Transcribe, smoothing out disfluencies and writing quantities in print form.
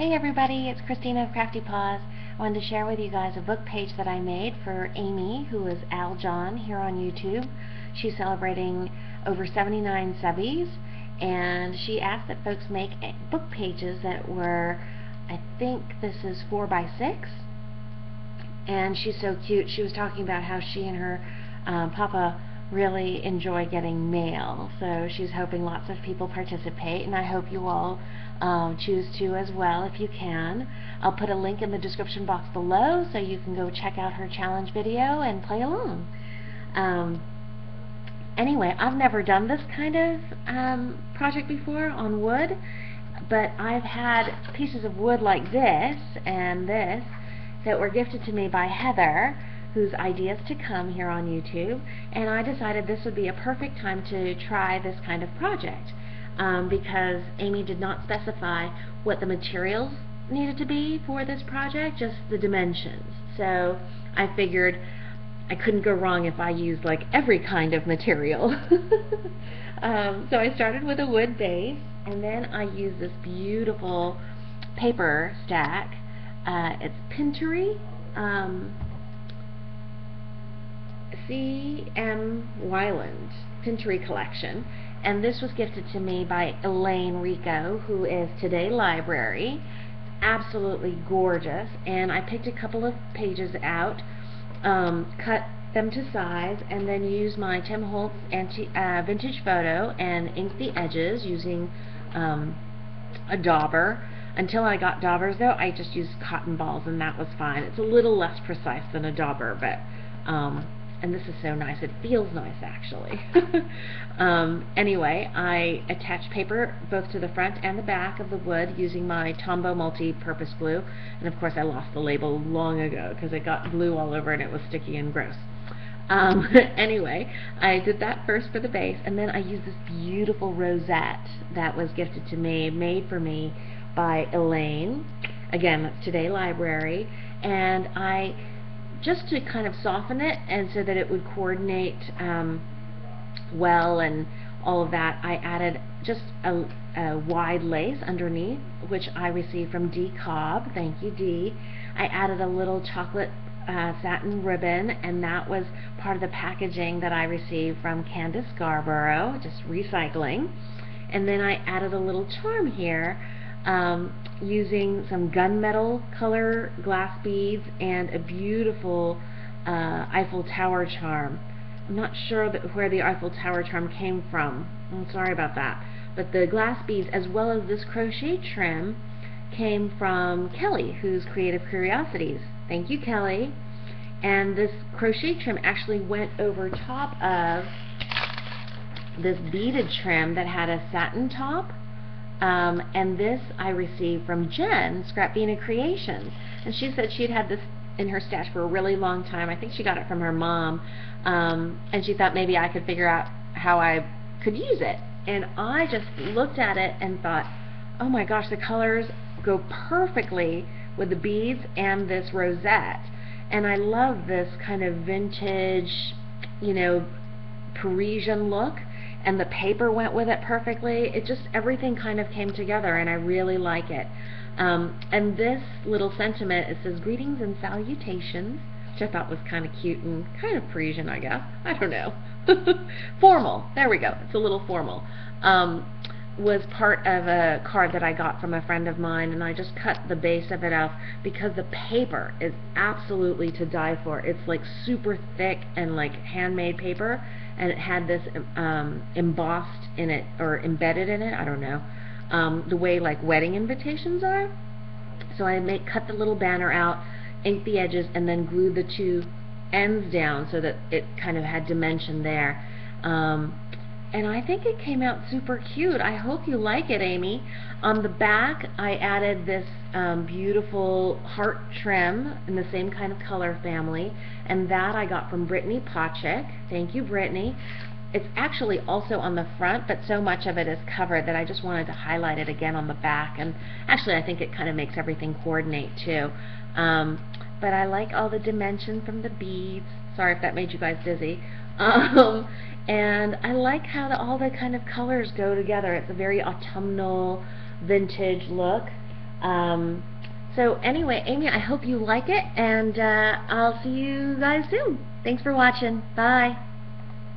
Hey everybody, it's Christina of Crafty Paws. I wanted to share with you guys a book page that I made for Amy, who is Al John here on YouTube. She's celebrating over 79 subbies, and she asked that folks make book pages that were, I think this is 4x6, and she's so cute. She was talking about how she and her papa really enjoy getting mail, so she's hoping lots of people participate, and I hope you all choose to as well if you can. I'll put a link in the description box below so you can go check out her challenge video and play along. Anyway, I've never done this kind of project before on wood, but I've had pieces of wood like this and this that were gifted to me by Heather, whose ideas to come here on YouTube, and I decided this would be a perfect time to try this kind of project. Because Amy did not specify what the materials needed to be for this project, just the dimensions. So I figured I couldn't go wrong if I used like every kind of material. So I started with a wood base, and then I used this beautiful paper stack. It's Pintery C.M. Weiland Pintery collection. And this was gifted to me by Elaine who is Today Library. Absolutely gorgeous. And I picked a couple of pages out, cut them to size, and then used my Tim Holtz vintage photo and inked the edges using a dauber. Until I got daubers, though, I just used cotton balls, and that was fine. It's a little less precise than a dauber, but and this is so nice. It feels nice, actually. Anyway, I attached paper both to the front and the back of the wood using my Tombow multi-purpose glue. And of course, I lost the label long ago because it got glue all over and it was sticky and gross. Anyway, I did that first for the base, and then I used this beautiful rosette that was gifted to me, made for me by Elaine. Again, that's Today Library. And I just to kind of soften it and so that it would coordinate well and all of that, I added just a wide lace underneath, which I received from Dee Cobb. Thank you, Dee. I added a little chocolate satin ribbon, and that was part of the packaging that I received from Candace Scarborough, just recycling. And then I added a little charm here, using some gunmetal color glass beads and a beautiful Eiffel Tower charm. I'm not sure where the Eiffel Tower charm came from. I'm sorry about that. But the glass beads, as well as this crochet trim, came from Kelly, who's Kreativecuriosities. Thank you, Kelly. And this crochet trim actually went over top of this beaded trim that had a satin top. And this I received from Jenn, ScrapbenaCreations, and she said she'd had this in her stash for a really long time. I think she got it from her mom, and she thought maybe I could figure out how I could use it. And I just looked at it and thought, oh my gosh, the colors go perfectly with the beads and this rosette. And I love this kind of vintage, you know, Parisian look. And the paper went with it perfectly. It just, everything kind of came together, and I really like it. And this little sentiment, it says, "Greetings and salutations," which I thought was kind of cute and kind of Parisian, I guess. I don't know. Formal. There we go. It's a little formal. Was part of a card that I got from a friend of mine, and I just cut the base of it off because the paper is absolutely to die for. It's like super thick and like handmade paper, and it had this embossed in it, or embedded in it, I don't know, the way like wedding invitations are. So I cut the little banner out, inked the edges, and then glued the two ends down so that it kind of had dimension there. And I think it came out super cute. I hope you like it, Amy. On the back, I added this beautiful heart trim in the same kind of color family, and that I got from Brittany Pochick. Thank you, Brittany. It's actually also on the front, but so much of it is covered that I just wanted to highlight it again on the back. And actually, I think it kind of makes everything coordinate too. But I like all the dimension from the beads. Sorry if that made you guys dizzy. And I like how all the kind of colors go together. It's a very autumnal, vintage look. So anyway, Amy, I hope you like it, and I'll see you guys soon. Thanks for watching. Bye.